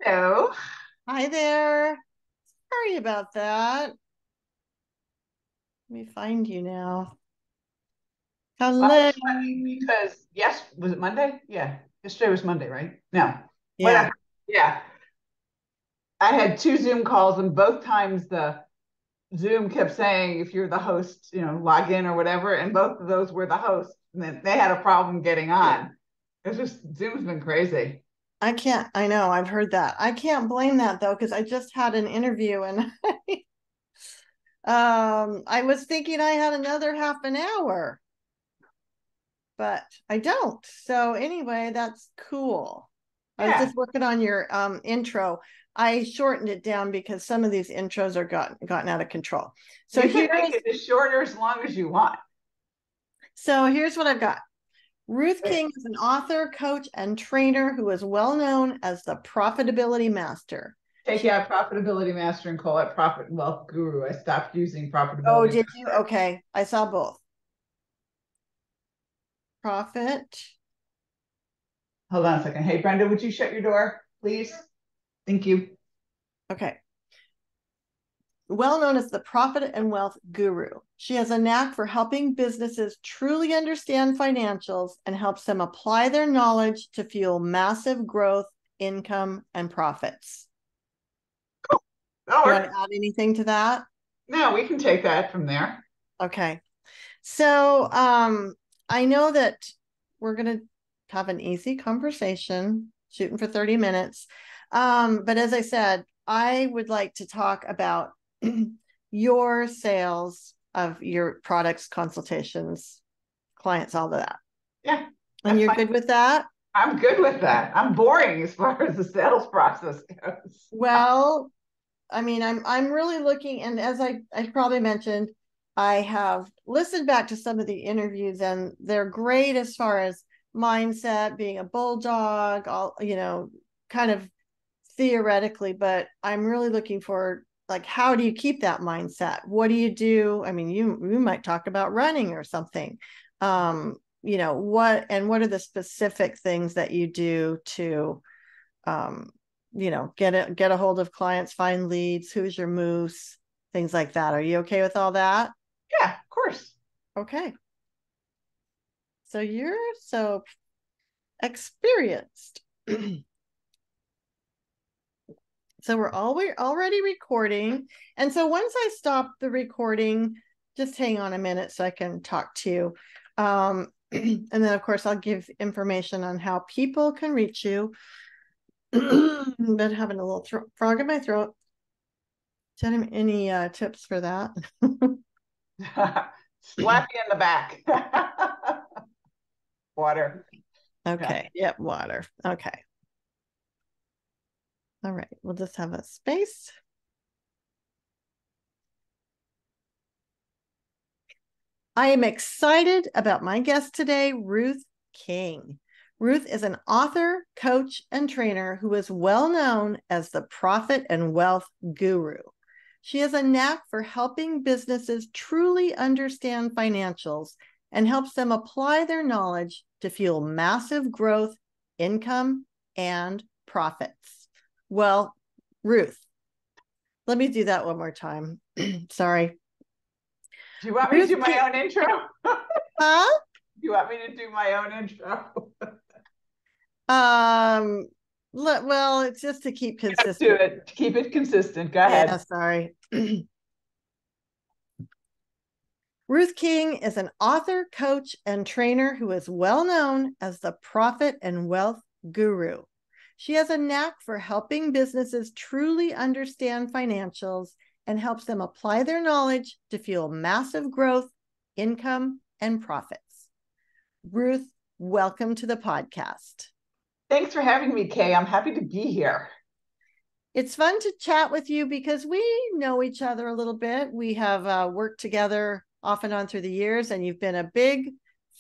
Hello. Hi there. Sorry about that. Let me find you now. I Hello. was funny because yes, was it Monday? Yeah. Yesterday was Monday, right? No. Yeah. Whatever. Yeah. I had two Zoom calls and both times the Zoom kept saying if you're the host, log in or whatever, and both of those were the hosts. And then they had a problem getting on. It's just Zoom's been crazy. I know, I've heard that. I can't blame that though, because I just had an interview and I was thinking I had another half an hour, but I don't. So anyway, that's cool. I was Yeah. just working on your intro. I shortened it down because some of these intros are gotten out of control. So You can make here's it as short or as long as you want. here's what I've got. Ruth Wait, King is an author, coach, and trainer who is well known as the profitability master. take She, out profitability master and call it profit and wealth guru. I stopped using oh, profitability did you? master. Okay, I saw both. Profit. Hold on a second. Hey, Brenda, would you shut your door, please? Thank you. Okay. Well known as the profit and wealth guru. She has a knack for helping businesses truly understand financials and helps them apply their knowledge to fuel massive growth, income, and profits. That'll Do you want work. to add anything to that? No, we can take that from there. Okay. So I know that we're going to have an easy conversation, shooting for 30 minutes. But as I said, I would like to talk about your sales of your products, consultations, clients, all of that. Yeah, And that's you're fine. good with that? I'm good with that. I'm boring as far as the sales process goes. Well, I mean, I'm really looking, and as I probably mentioned, I have listened back to some of the interviews, and they're great as far as mindset, being a bulldog, all kind of theoretically, but I'm really looking for like how do you keep that mindset? What do you do? I mean, you might talk about running or something. What are the specific things that you do to um, get a hold of clients, find leads, who's your moose, things like that. Are you okay with all that? Yeah, of course. Okay. So you're so experienced. So we're already recording. And so once I stop the recording, just hang on a minute so I can talk to you. And then of course I'll give information on how people can reach you. But having a little frog in my throat. Any tips for that? Slap you in the back. Water. Yeah. Okay. Yep. Water. Okay. All right. We'll just have a space. I am excited about my guest today, Ruth King. Ruth is an author, coach, and trainer who is well known as the profit and wealth guru. She has a knack for helping businesses truly understand financials and helps them apply their knowledge to fuel massive growth, income, and profits. Well, Ruth, let me do that one more time. Sorry. Do you want me to Ruth do my King, own intro? Do huh? you want me to do my own intro? Um, well, it's just to keep Let's do consistent. it. Keep it consistent. Go Yeah, ahead. sorry. Ruth King is an author, coach, and trainer who is well known as the profit and wealth guru. She has a knack for helping businesses truly understand financials and helps them apply their knowledge to fuel massive growth, income, and profits. Ruth, welcome to the podcast. Thanks for having me, Kay. I'm happy to be here. It's fun to chat with you because we know each other a little bit. We have worked together off and on through the years, and you've been a big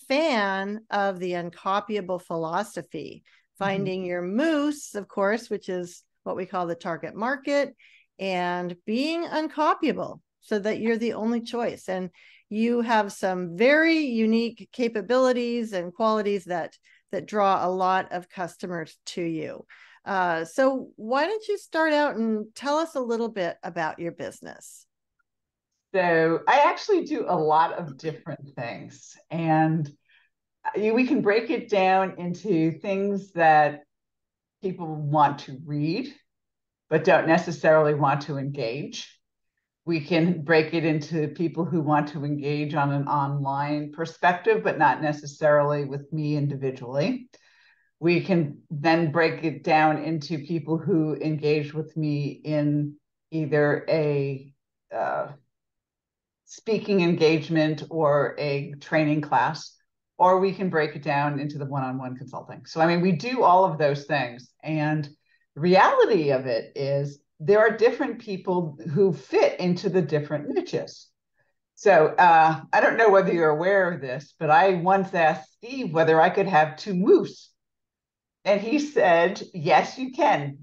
fan of the uncopyable philosophy, Mhm. finding your moose, of course, which is what we call the target market, and being uncopyable so that you're the only choice. And you have some very unique capabilities and qualities that draw a lot of customers to you. So why don't you start out and tell us a little bit about your business? So I actually do a lot of different things, and we can break it down into things that people want to read but don't necessarily want to engage. We can break it into people who want to engage on an online perspective, but not necessarily with me individually. We can then break it down into people who engage with me in either a speaking engagement or a training class, or we can break it down into the one-on-one consulting. So, I mean, we do all of those things. And the reality of it is there are different people who fit into the different niches. So I don't know whether you're aware of this, but I once asked Steve whether I could have two moose. And he said, yes, you can.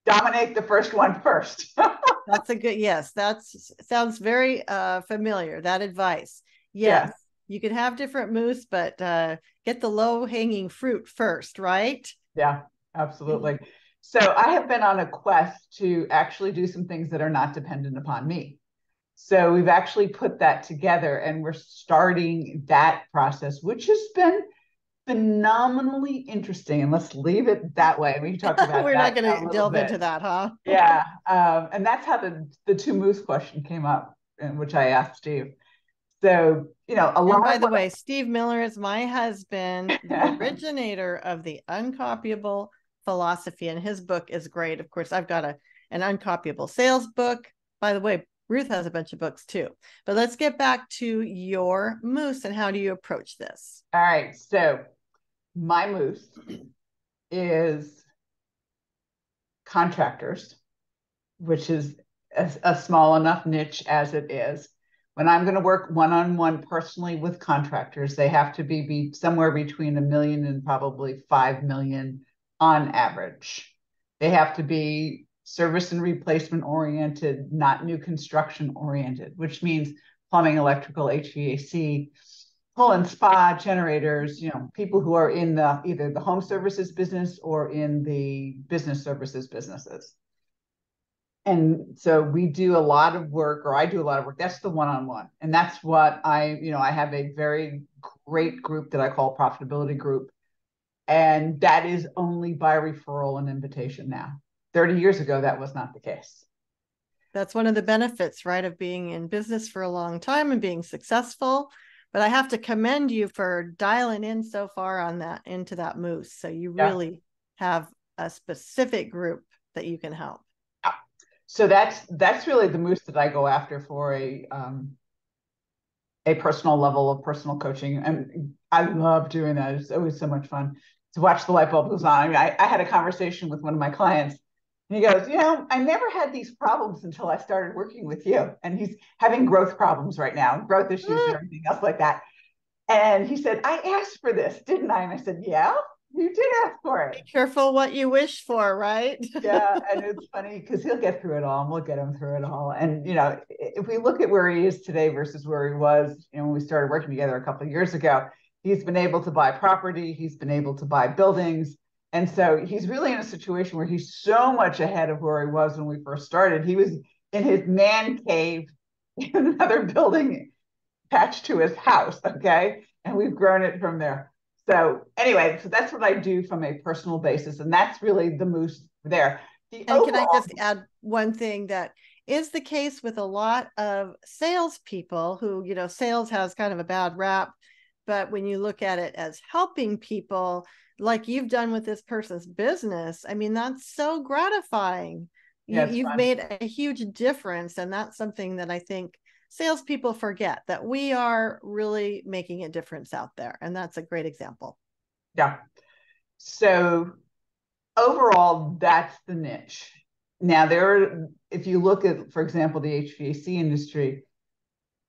Dominate the first one first. That's a good, yes, that sounds very familiar, that advice. Yes, Yeah. you can have different moose, but get the low hanging fruit first, right? Yeah, absolutely. So I have been on a quest to actually do some things that are not dependent upon me. So we've actually put that together and we're starting that process, which has been phenomenally interesting. And let's leave it that way. We can talk about We're not that going a to little delve bit. into that, huh? Yeah. And that's how the two moose question came up, in which I asked Steve. So, a And lot by of the way, Steve Miller is my husband, the what originator of the uncopyable philosophy, and his book is great. Of course, I've got an uncopyable sales book. By the way, Ruth has a bunch of books too. But let's get back to your moose and how do you approach this? all right. So my moose is contractors, which is a small enough niche as it is. When I'm going to work one-on-one personally with contractors, they have to be somewhere between 1 million and probably 5 million on average. They have to be service and replacement oriented, not new construction oriented, which means plumbing, electrical, HVAC, pool and spa generators, people who are in either the home services business or in the business services businesses. And so we do a lot of work, or I do a lot of work. That's the one-on-one. And that's what I have a very great group that I call profitability group. And that is only by referral and invitation now. 30 years ago, that was not the case. That's one of the benefits, right, of being in business for a long time and being successful. But I have to commend you for dialing in so far on that into that moose. So you Yeah. really have a specific group that you can help. So that's really the moose that I go after for a personal level of personal coaching. And I love doing that. It's always so much fun to watch the light bulb goes on. I mean, I had a conversation with one of my clients and he goes, I never had these problems until I started working with you. And he's having growth problems right now, growth issues and everything else like that. And he said, I asked for this, didn't I? And I said, yeah, you did ask for it. Be careful what you wish for, right? Yeah, and it's funny because he'll get through it all and we'll get him through it all. And if we look at where he is today versus where he was, when we started working together a couple of years ago, he's been able to buy property, he's been able to buy buildings. And so he's really in a situation where he's so much ahead of where he was when we first started. He was in his man cave in another building attached to his house, okay? And we've grown it from there. So anyway, so that's what I do from a personal basis, and that's really the moose there. The And can I overall, just add one thing that is the case with a lot of salespeople who, sales has kind of a bad rap. But when you look at it as helping people, like you've done with this person's business, I mean, that's so gratifying. yeah, it's You've fun. made a huge difference. And that's something that I think salespeople forget, that we are really making a difference out there. And that's a great example. Yeah. So overall, that's the niche. Now, if you look at, for example, the HVAC industry,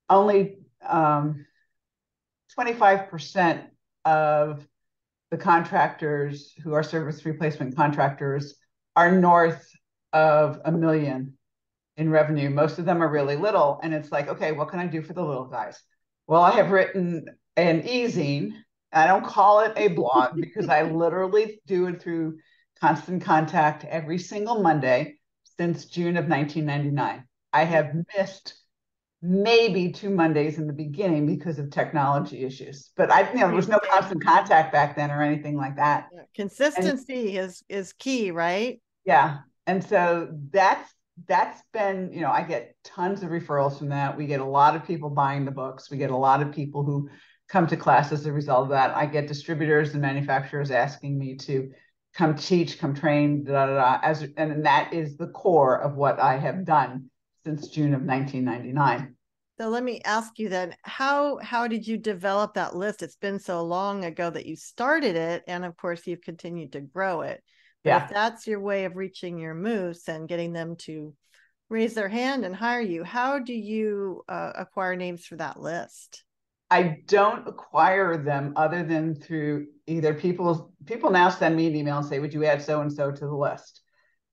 only 25% of the contractors who are service replacement contractors are north of 1 million in revenue. Most of them are really little. And it's like, okay, what can I do for the little guys? Well, I have written an e-zine. I don't call it a blog because I literally do it through Constant Contact every single Monday since June of 1999. I have missed maybe 2 Mondays in the beginning because of technology issues, but there was no Constant Contact back then or anything like that. And Consistency is key, right? yeah, and so that's been, I get tons of referrals from that. We get a lot of people buying the books. We get a lot of people who come to class as a result of that. I get distributors and manufacturers asking me to come teach, come train, and that is the core of what I have done since June of 1999. So let me ask you then, how did you develop that list? It's been so long ago that you started it, and of course you've continued to grow it. But if that's your way of reaching your moose and getting them to raise their hand and hire you, how do you acquire names for that list? I don't acquire them other than through either people now send me an email and say, would you add so and so to the list?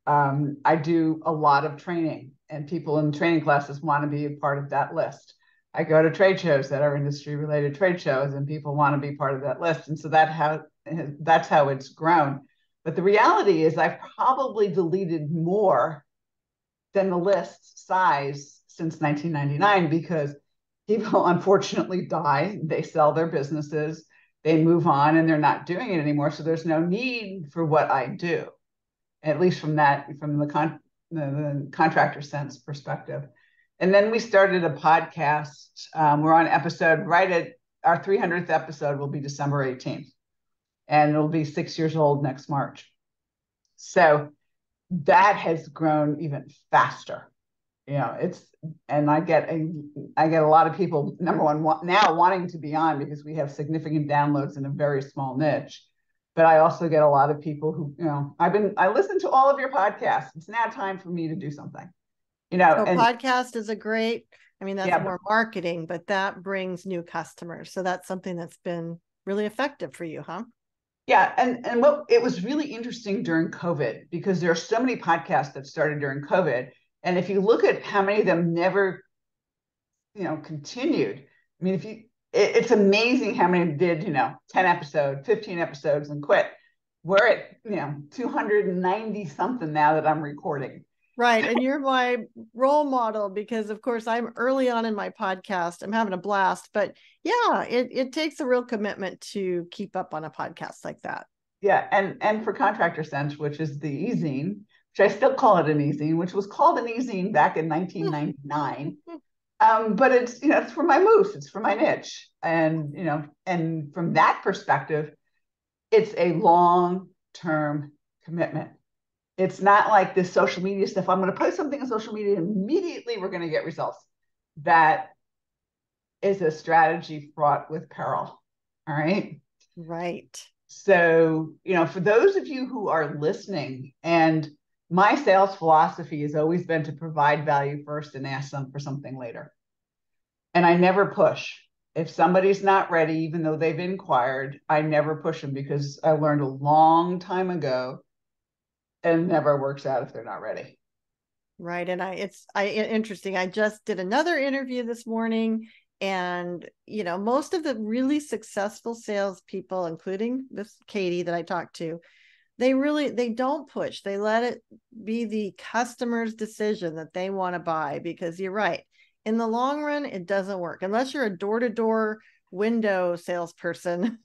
I do a lot of training, and people in training classes want to be a part of that list. I go to trade shows that are industry related trade shows, and people want to be part of that list. And so that's how it's grown. But the reality is I've probably deleted more than the list size since 1999 because people unfortunately die, they sell their businesses, they move on, and they're not doing it anymore. So there's no need for what I do, at least from the contractor sense perspective. And then we started a podcast. We're on episode right at our 300th episode will be December 18th, and it'll be 6 years old next March. So that has grown even faster. And I get a lot of people, number one, now wanting to be on because we have significant downloads in a very small niche. But I also get a lot of people who, I listen to all of your podcasts. It's now time for me to do something. So podcast is that's more marketing, but that brings new customers. So that's something that's been really effective for you, huh? Yeah. And what it was really interesting during COVID, because there are so many podcasts that started during COVID. And if you look at how many of them never, continued, I mean, it's amazing how many did, 10 episodes, 15 episodes and quit. We're at, 290 something now that I'm recording. Right. And you're my role model because, of course, I'm early on in my podcast. I'm having a blast. But yeah, it takes a real commitment to keep up on a podcast like that. Yeah. And for Contractor Sense, which is the e-zine, which I still call it an e-zine, which was called an e-zine back in 1999. But it's for my moose, it's for my niche. And from that perspective, it's a long-term commitment. It's not like this social media stuff. I'm going to post something on social media and immediately we're going to get results. That is a strategy fraught with peril. All right. Right. So, for those of you who are listening, and my sales philosophy has always been to provide value first and ask them for something later. And I never push. If somebody's not ready, even though they've inquired, I never push them because I learned a long time ago it never works out if they're not ready. Right. And it's interesting. I just did another interview this morning, and most of the really successful salespeople, including this Katie that I talked to, they don't push. They let it be the customer's decision that they want to buy, because you're right. In the long run, it doesn't work unless you're a door-to-door window salesperson.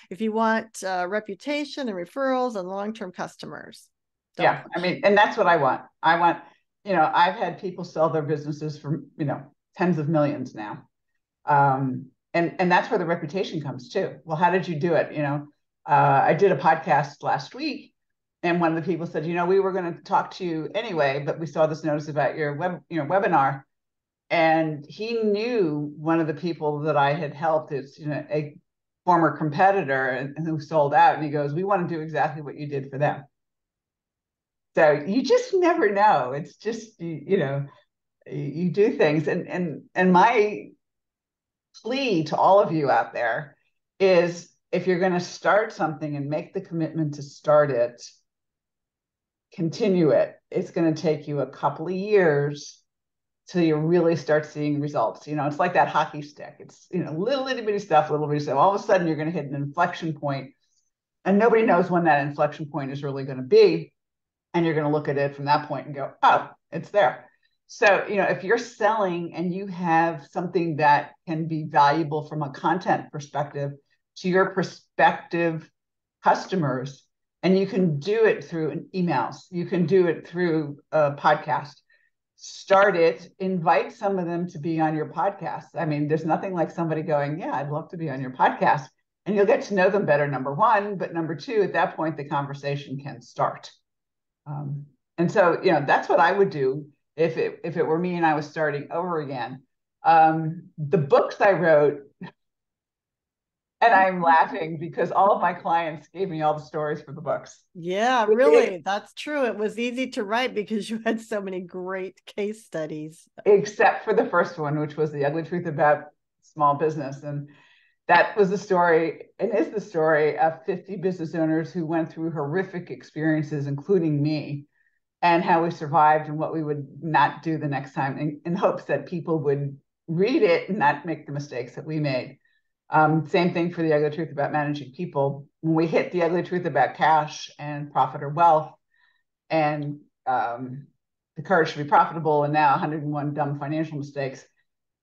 If you want reputation and referrals and long-term customers. Yeah. And that's what I want. I've had people sell their businesses for, tens of millions now. And that's where the reputation comes too. Well, how did you do it? I did a podcast last week, and one of the people said, we were going to talk to you anyway, but we saw this notice about your webinar. And he knew one of the people that I had helped is, a former competitor and who sold out. And he goes, we want to do exactly what you did for them. So you just never know. It's just, you do things. And my plea to all of you out there is, if you're going to start something and make the commitment to start it, continue it. it's going to take you a couple of years till you really start seeing results. It's like that hockey stick. It's, little itty bitty stuff, little bitty stuff. All of a sudden, you're going to hit an inflection point, and nobody knows when that inflection point is really going to be. And you're going to look at it from that point and go, oh, it's there. So, if you're selling and you have something that can be valuable from a content perspective to your prospective customers, and you can do it through emails, you can do it through a podcast, start it, invite some of them to be on your podcast. I mean, there's nothing like somebody going, yeah, I'd love to be on your podcast. And you'll get to know them better, number one. But number two, at that point, the conversation can start. And so, that's what I would do if it were me and I was starting over again. The books I wrote, and I'm laughing because all of my clients gave me all the stories for the books. Yeah, really. That's true. It was easy to write because you had so many great case studies. Except for the first one, which was The Ugly Truth About Small Business. And that was the story, and is the story of 50 business owners who went through horrific experiences, including me, and how we survived and what we would not do the next time, in hopes that people would read it and not make the mistakes that we made. Same thing for The Ugly Truth About Managing People. When we hit The Ugly Truth About Cash and Profit or Wealth, and The Courage to Be Profitable, and now 101 Dumb Financial Mistakes,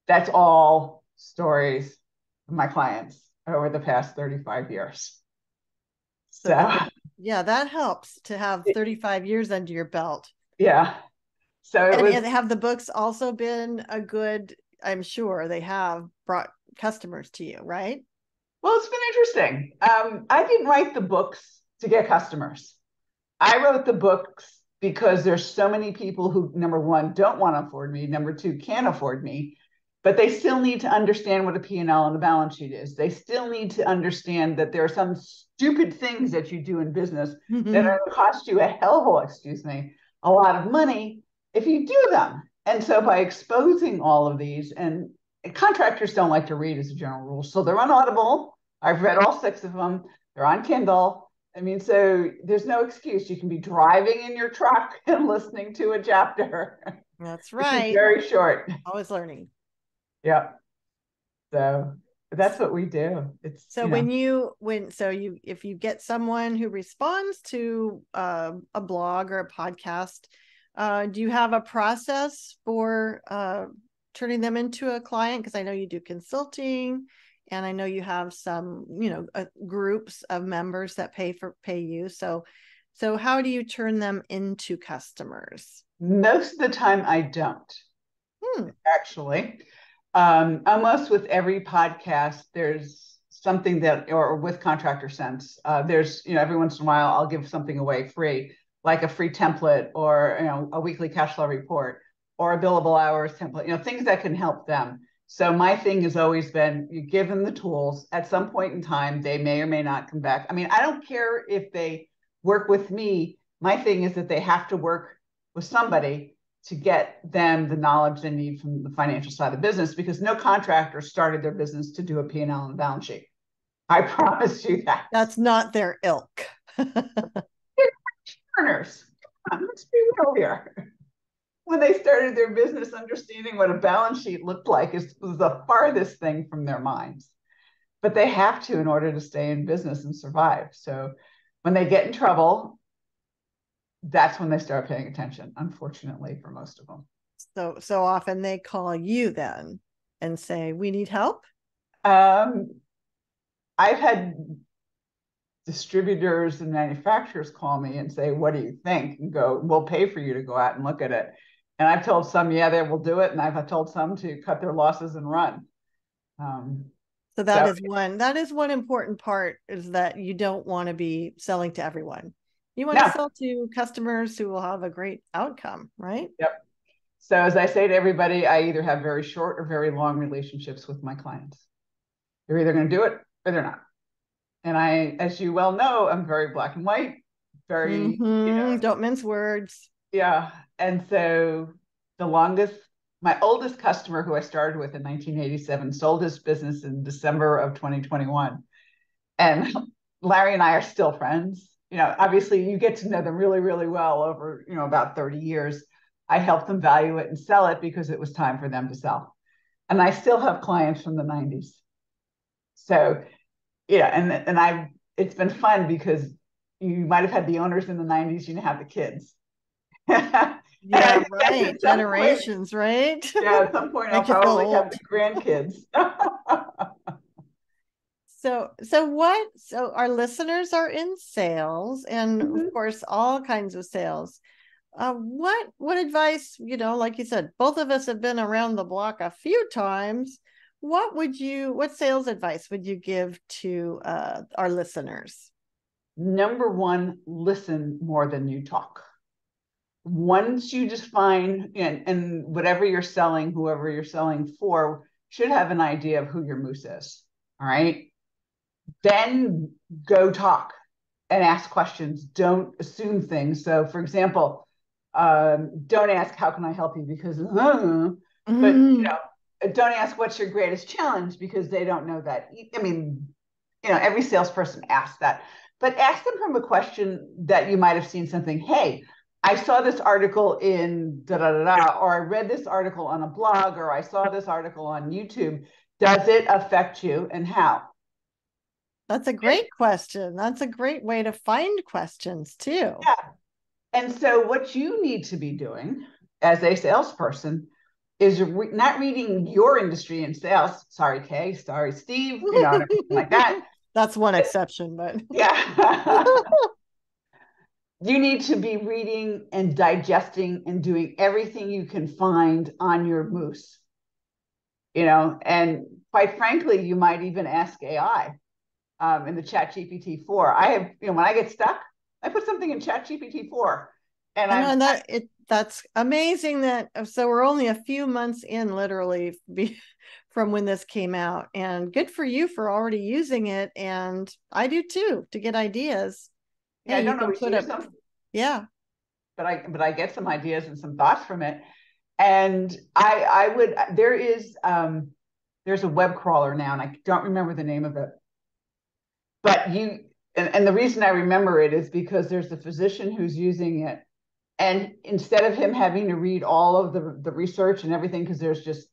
that's all stories of my clients over the past 35 years. So yeah, that helps to have 35 years under your belt. Yeah. So and have the books also been a good, I'm sure they have brought customers to you, right? Well, it's been interesting. I didn't write the books to get customers. I wrote the books because there's so many people who, number one, don't want to afford me, number two, can't afford me, but they still need to understand what a P&L and a balance sheet is. They still need to understand that there are some stupid things that you do in business that are going to cost you a hell of a lot of money if you do them. And so by exposing all of these, and contractors don't like to read as a general rule, so they're on Audible. I've read all 6 of them. They're on Kindle. I mean, so there's no excuse. You can be driving in your truck and listening to a chapter. That's right. Very short. Always learning. Yeah. So that's what we do. It's so if you get someone who responds to a blog or a podcast, do you have a process for turning them into a client? Because I know you do consulting, and I know you have some, groups of members that pay you. So how do you turn them into customers? Most of the time I don't, actually. Almost with every podcast, there's something that, or with Contractor Sense, there's, every once in a while I'll give something away free, like a free template, or, a weekly cash flow report, or a billable hours template, things that can help them. So my thing has always been, you give them the tools. At some point in time, they may or may not come back. I mean, I don't care if they work with me. My thing is that they have to work with somebody to get them the knowledge they need from the financial side of the business, because no contractor started their business to do a P&L and a balance sheet. I promise you that. That's not their ilk. Earners. Let's be real here. When they started their business, understanding what a balance sheet looked like was the farthest thing from their minds. But they have to in order to stay in business and survive. So when they get in trouble, that's when they start paying attention, unfortunately, for most of them. So often they call you then and say, we need help? I've had distributors and manufacturers call me and say, what do you think? And go, we'll pay for you to go out and look at it. And I've told some, yeah, they will do it. And I've told some to cut their losses and run. So that is one important part, is that you don't want to be selling to everyone. You want to sell to customers who will have a great outcome, right? Yep. So as I say to everybody, I either have very short or very long relationships with my clients. They're either going to do it or they're not. And I, as you well know, I'm very black and white, very, don't mince words. Yeah. And so my oldest customer, who I started with in 1987, sold his business in December of 2021. And Larry and I are still friends. obviously you get to know them really, really well over, about 30 years. I helped them value it and sell it because it was time for them to sell. And I still have clients from the 90s. So, yeah, it's been fun because you might have had the owners in the 90s, you now have the kids. And Yeah, I guess right. at some point, Generations, right? yeah, at some point I'll Make you feel probably have old. the grandkids. So our listeners are in sales and of Mhm. course all kinds of sales. What advice, like you said, both of us have been around the block a few times. What sales advice would you give to our listeners? Number one, listen more than you talk. Once you just find, and whatever you're selling, whoever you're selling for should have an idea of who your moose is. All right. Then go talk and ask questions. Don't assume things. So, for example, don't ask, how can I help you? Because, but, Mm, don't ask what's your greatest challenge because they don't know that. I mean, every salesperson asks that, but ask them from a question that you might have seen something. Hey, I saw this article in da da da da, or I read this article on a blog, or I saw this article on YouTube. Does it affect you and how? that's a And, great question. That's a great way to find questions too. yeah. And so, what you need to be doing as a salesperson is not reading your industry in sales. Sorry, Kay. Sorry, Steve. And everything like that. That's one exception, but Yeah. You need to be reading and digesting and doing everything you can find on your moose, and quite frankly, you might even ask AI in the chat GPT 4. I have, when I get stuck, I put something in chat GPT 4 and I know, I'm, and that's amazing that so we're only a few months in literally from when this came out, and good for you for already using it, and I do too, to get ideas. yeah, Hey, I you don't can always put use up, them, yeah. but I get some ideas and some thoughts from it. And I would, there's a web crawler now, and I don't remember the name of it, but and the reason I remember it is because there's a physician who's using it. And instead of him having to read all of the research and everything, because there's just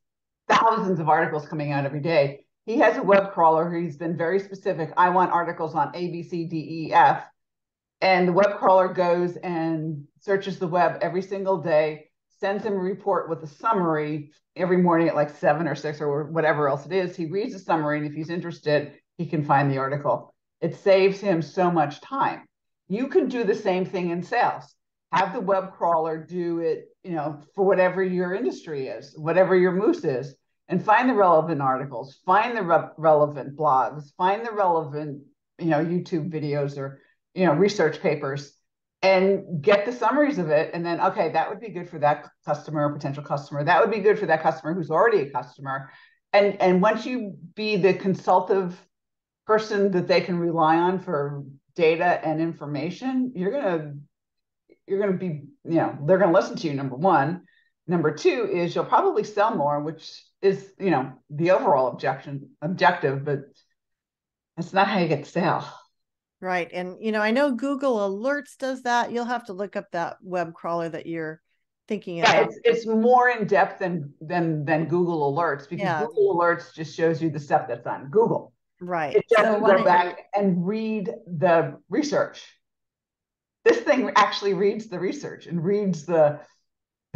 thousands of articles coming out every day, he has a web crawler. He's been very specific. I want articles on A, B, C, D, E, F. And the web crawler goes and searches the web every single day, sends him a report with a summary every morning at like 7 or 6 or whatever else it is. He reads the summary, and if he's interested, he can find the article. It saves him so much time. You can do the same thing in sales. Have the web crawler do it, for whatever your industry is, whatever your moose is, and find the relevant articles, find the relevant blogs, find the relevant, YouTube videos or research papers, and get the summaries of it. And then, okay, that would be good for that customer or potential customer. That would be good for that customer who's already a customer. And once you be the consultative person that they can rely on for data and information, you're gonna be, they're gonna listen to you, number one. Number two is you'll probably sell more, which is, the overall objective, but that's not how you get to sell. Right. And I know Google Alerts does that. You'll have to look up that web crawler that you're thinking Yeah, about. it's more in depth than Google Alerts, because Yeah, Google Alerts just shows you the stuff that's on Google. right. It So doesn't why go don't you back and read the research. This thing actually reads the research and reads the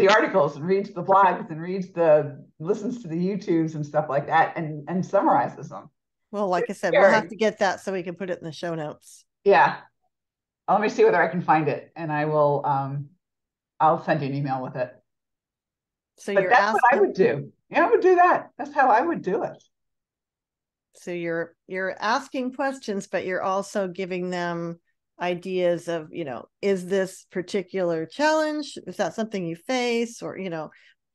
articles and reads the blogs and listens to the YouTubes and stuff like that, and summarizes them. well, like I said, we'll have Scary. to get that so we can put it in the show notes. Yeah. Let me see whether I can find it, and I'll send you an email with it. So But you're that's what I asking would do. Yeah, I would do that. That's how I would do it. so you're asking questions, but you're also giving them ideas of, is this particular challenge, is that something you face, or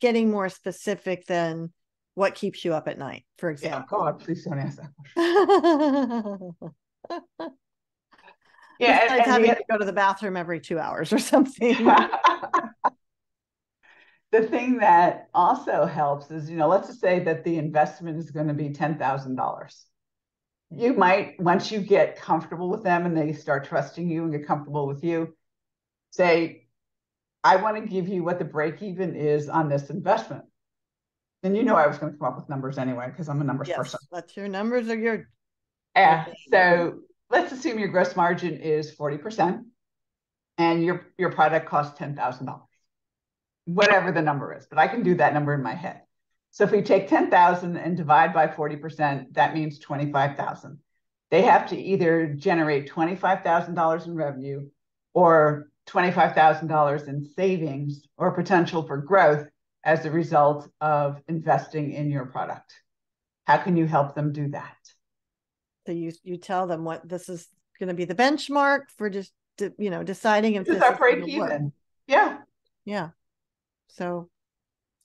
getting more specific than what keeps you up at night, for Yeah, example. God, please don't ask that question. Yeah, Besides and having to go to the bathroom every 2 hours or something. the thing that also helps is, let's just say that the investment is going to be $10,000. You might, once you get comfortable with them and they start trusting you and get comfortable with you, say, I want to give you what the break even is on this investment. And you know I was going to come up with numbers anyway because I'm a numbers person. Yes, that's your numbers are your Yeah. thing. So let's assume your gross margin is 40% and your product costs $10,000, whatever the number is, but I can do that number in my head. So if we take 10,000 and divide by 40%, that means 25,000. They have to either generate $25,000 in revenue or $25,000 in savings or potential for growth as a result of investing in your product. How can you help them do that? So you tell them what this is going to be the benchmark for just deciding if This is this our is going break to work. even. Yeah. Yeah. So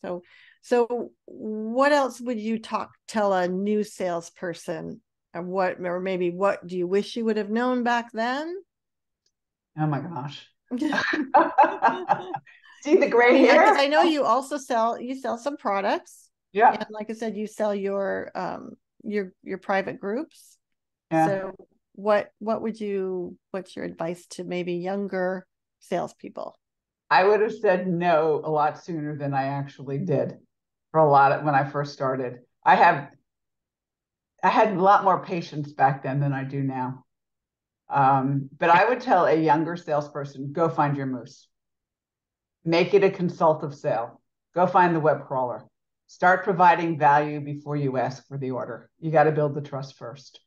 so so what else would you tell a new salesperson? Or maybe what do you wish you would have known back then? Oh my gosh. I See the gray mean, because hair? I know you sell some products, and Yeah. like I said, you sell your private groups. Yeah. So what's your advice to maybe younger salespeople? I would have said no a lot sooner than I actually did for a lot of when I first started. I had a lot more patience back then than I do now. But I would tell a younger salesperson, go find your moose. Make it a consultative sale. Go find the web crawler. Start providing value before you ask for the order. You got to build the trust first.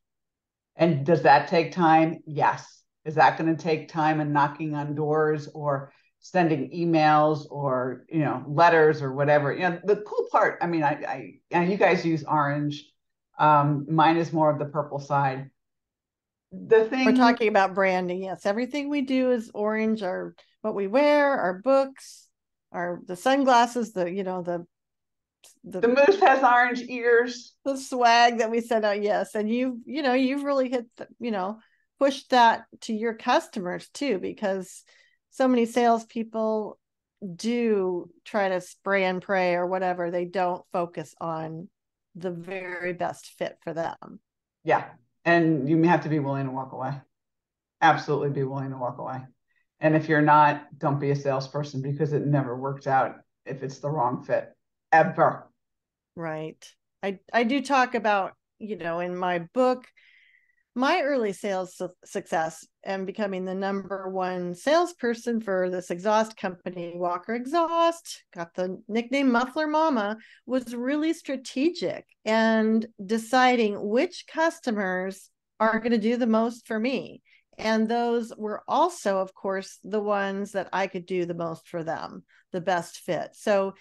And does that take time? Yes. Is that going to take time and knocking on doors or sending emails or letters or whatever? The cool part. I mean, and you guys use orange. Mine is more of the purple side. The We're thing, talking about branding. Yes, everything we do is orange. Our what we wear, our books, the sunglasses, the the moose has orange ears. the swag that we send out. Yes, and you've really pushed that to your customers too, because so many salespeople do try to spray and pray or whatever. They don't focus on the very best fit for them. Yeah, and you have to be willing to walk away. Absolutely be willing to walk away. And if you're not, don't be a salesperson because it never works out if it's the wrong fit ever. Right. I do talk about, in my book, my early sales success and becoming the number one salesperson for this exhaust company, Walker Exhaust, got the nickname Muffler Mama, was really strategic and deciding which customers are going to do the most for me. And those were also, of course, the ones that I could do the most for them, the best fit. So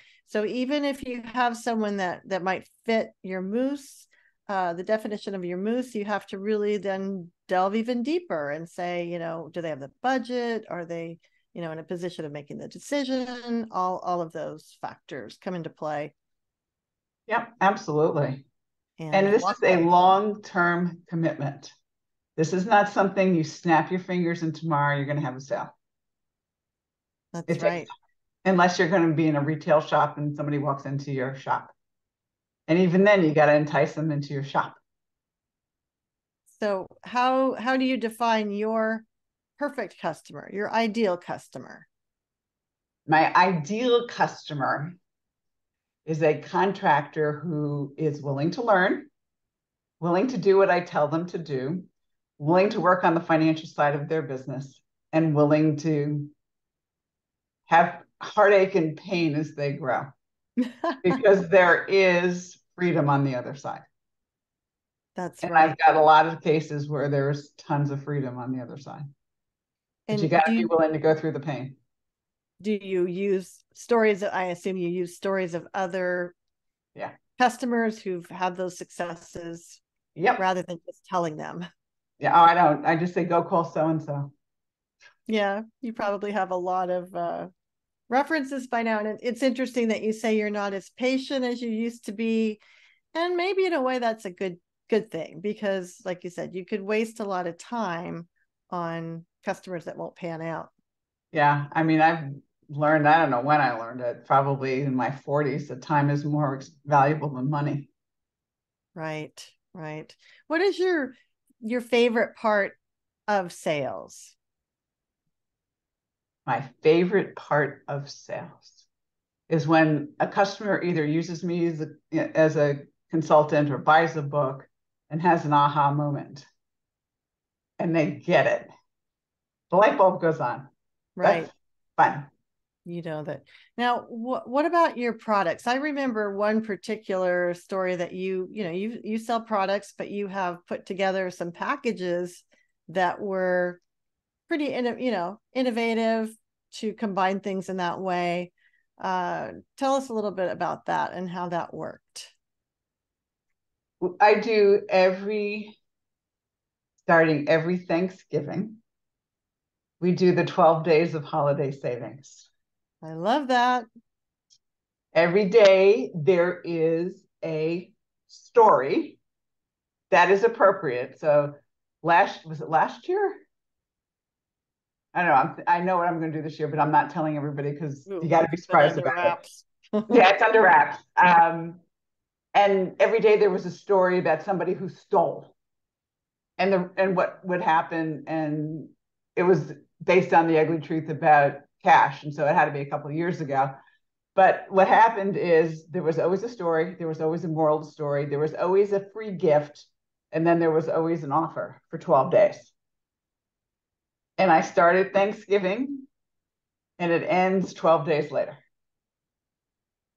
even if you have someone that might fit your moose, the definition of your moose, you have to really then delve even deeper and say, do they have the budget? Are they, in a position of making the decision? All of those factors come into play. Yep, absolutely. And And this walk is a away. long-term commitment. This is not something you snap your fingers and tomorrow you're going to have a sale. It That's takes, right. unless you're going to be in a retail shop and somebody walks into your shop. And even then, you got to entice them into your shop. So how do you define your perfect customer, your ideal customer? My ideal customer is a contractor who is willing to learn, willing to do what I tell them to do, willing to work on the financial side of their business, and willing to have heartache and pain as they grow because there is freedom on the other side. That's And I've right. got a lot of cases where there's tons of freedom on the other side, but you And got to be willing to go through the pain. do you use stories? I assume you use stories of other Yeah. customers who've had those successes Yep. rather than just telling them. Yeah. Oh, I don't. I just say go call so and so. Yeah, you probably have a lot of references by now. And it's interesting that you say you're not as patient as you used to be. And maybe in a way that's a good thing, because like you said, you could waste a lot of time on customers that won't pan out. Yeah. I mean, I've learned, I don't know when I learned it, probably in my 40s, that time is more valuable than money. Right. Right. What is your favorite part of sales? My favorite part of sales is when a customer either uses me as a consultant or buys a book and has an aha moment and they get it. The light bulb goes on. That's Right. fun. You know that. Now, what about your products? I remember one particular story that you sell products, but you have put together some packages that were pretty innovative to combine things in that way. Tell us a little bit about that and how that worked. I do starting every Thanksgiving, we do the 12 days of holiday savings. I love that. Every day there is a story that is appropriate. So was it last year? I don't know. I know what I'm going to do this year, but I'm not telling everybody because you Ooh, got to be keep it surprised under about it. wraps. Yeah, it's under wraps. And every day there was a story about somebody who stole and what would happen. And it was based on the ugly truth about cash. And so it had to be a couple of years ago. But what happened is there was always a story, there was always a moral story, there was always a free gift, and then there was always an offer for 12 days. And I started Thanksgiving and it ends 12 days later.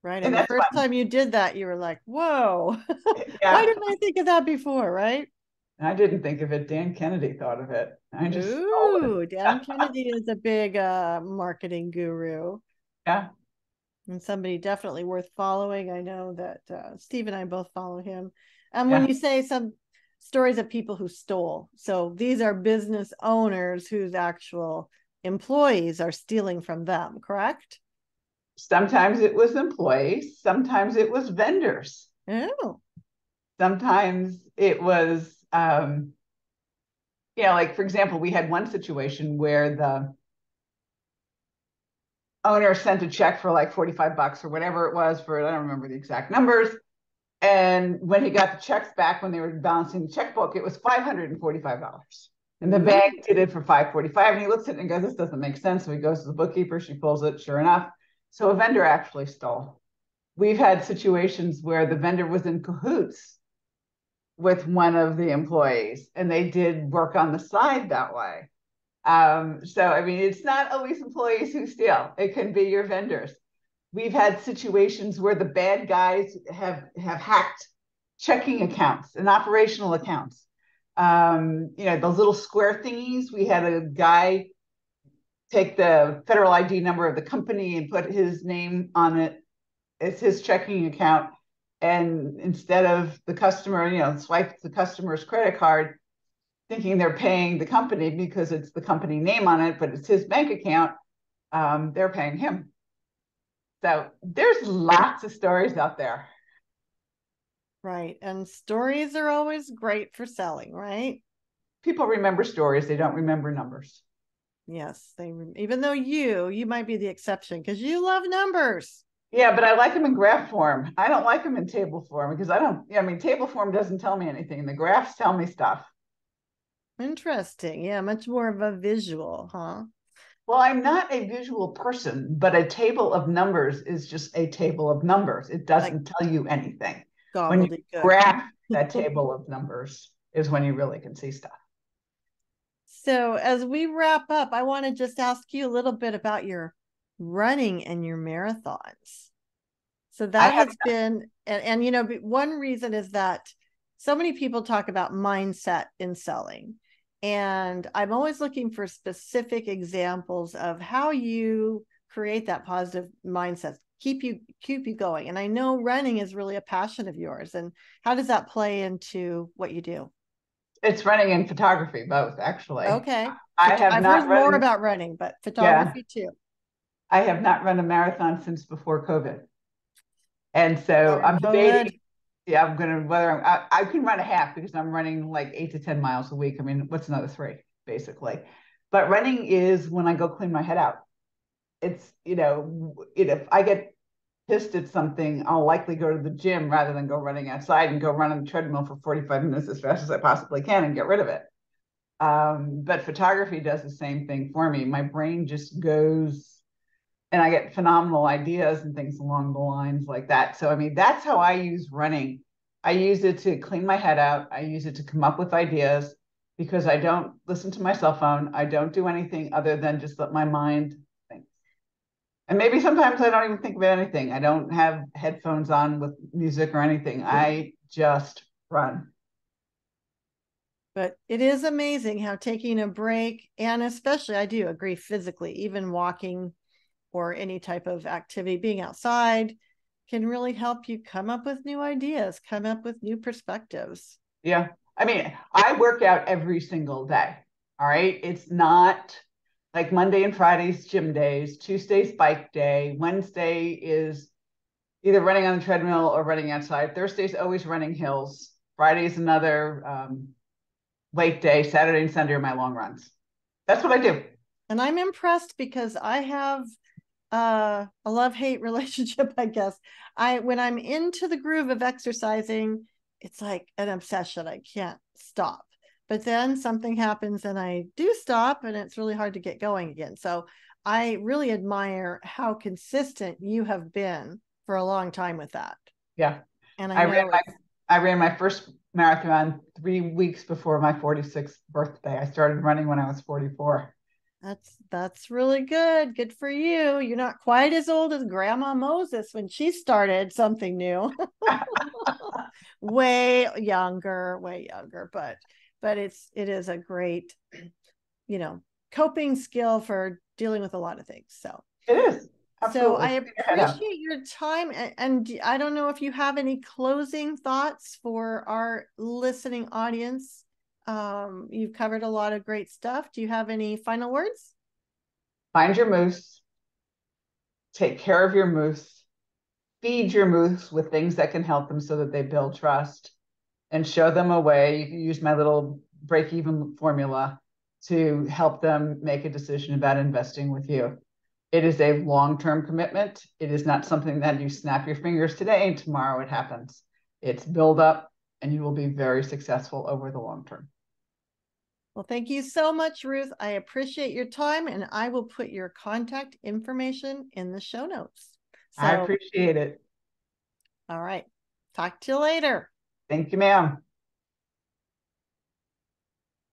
Right. And And the that's first fun. time you did that, you were like, whoa, why Yeah. didn't I think of that before? Right. I didn't think of it. Dan Kennedy thought of it. I just stole it. Ooh, Dan Kennedy is a big marketing guru Yeah. and somebody definitely worth following. I know that Steve and I both follow him. And when Yeah. you say some stories of people who stole, so these are business owners whose actual employees are stealing from them, correct? Sometimes it was employees, sometimes it was vendors, Oh, sometimes it was, like for example, we had one situation where the owner sent a check for like $45 or whatever it was for, I don't remember the exact numbers. And when he got the checks back, when they were balancing the checkbook, it was $545. And the ooh, bank did it for 545. And he looks at it and goes, this doesn't make sense. So he goes to the bookkeeper, she pulls it, sure enough. So a vendor actually stole. We've had situations where the vendor was in cahoots with one of the employees and they did work on the side that way. So, I mean, it's not always employees who steal, it can be your vendors. We've had situations where the bad guys have hacked checking accounts and operational accounts. Those little square thingies. We had a guy take the federal ID number of the company and put his name on it as his checking account. And instead of the customer, swipe the customer's credit card, thinking they're paying the company because it's the company name on it, but it's his bank account, they're paying him. So there's lots of stories out there. right. And stories are always great for selling, right? People remember stories, they don't remember numbers. Yes, even though you might be the exception because you love numbers. Yeah, but I like them in graph form. I don't like them in table form because I mean, table form doesn't tell me anything. The graphs tell me stuff. Interesting. Yeah, much more of a visual, huh? Well, I'm not a visual person, but a table of numbers is just a table of numbers. It Like doesn't tell you anything. When you gobbledygook. graph that table of numbers is when you really can see stuff. So, as we wrap up, I want to just ask you a little bit about your running and your marathons. So I that have has been, one reason is that so many people talk about mindset in selling. And I'm always looking for specific examples of how you create that positive mindset, keep you going. And I know running is really a passion of yours. And how does that play into what you do? it's running and photography both actually. Okay. I have I've heard not more run, about running, but yeah, photography too. I have not run a marathon since before COVID. And so Darn I'm debating, COVID. yeah, I'm gonna whether I can run a half because I'm running like 8 to 10 miles a week. I mean, what's another three, basically? But running is when I go clean my head out. It's if I get pissed at something, I'll likely go to the gym rather than go running outside and go run on the treadmill for 45 minutes as fast as I possibly can and get rid of it. But photography does the same thing for me. My brain just goes and I get phenomenal ideas and things along the lines like that. So, I mean, that's how I use running. I use it to clean my head out. I use it to come up with ideas because I don't listen to my cell phone. I don't do anything other than just let my mind think. And maybe sometimes I don't even think about anything. I don't have headphones on with music or anything. I just run. But it is amazing how taking a break, and especially I do agree physically, even walking or any type of activity, being outside, can really help you come up with new ideas, come up with new perspectives. Yeah. I mean, I work out every single day. All right. It's not like Monday and Fridays, gym days, Tuesday's bike day, Wednesday is either running on the treadmill or running outside. Thursday's always running hills. Friday's another weight day. Saturday and Sunday are my long runs. That's what I do. And I'm impressed because I have a love-hate relationship, I guess. When I'm into the groove of exercising, it's like an obsession. I can't stop. But then something happens and I do stop, and it's really hard to get going again. So I really admire how consistent you have been for a long time with that. Yeah. And I I ran know my it's I ran my first marathon 3 weeks before my 46th birthday. I started running when I was 44. that's really good. Good for you. You're not quite as old as Grandma Moses when she started something new. Way younger, but it is a great, coping skill for dealing with a lot of things. It is. So Absolutely. I Clean your head out. appreciate your time, and I don't know if you have any closing thoughts for our listening audience. You've covered a lot of great stuff. Do you have any final words? Find your moose, take care of your moose, feed your moose with things that can help them so that they build trust and show them a way. You can use my little break even formula to help them make a decision about investing with you. It is a long term commitment. It is not something that you snap your fingers today and tomorrow it happens. It's build up and you will be very successful over the long term. Well, thank you so much, Ruth. I appreciate your time, and I will put your contact information in the show notes. I So, appreciate it. all right. Talk to you later. Thank you, ma'am.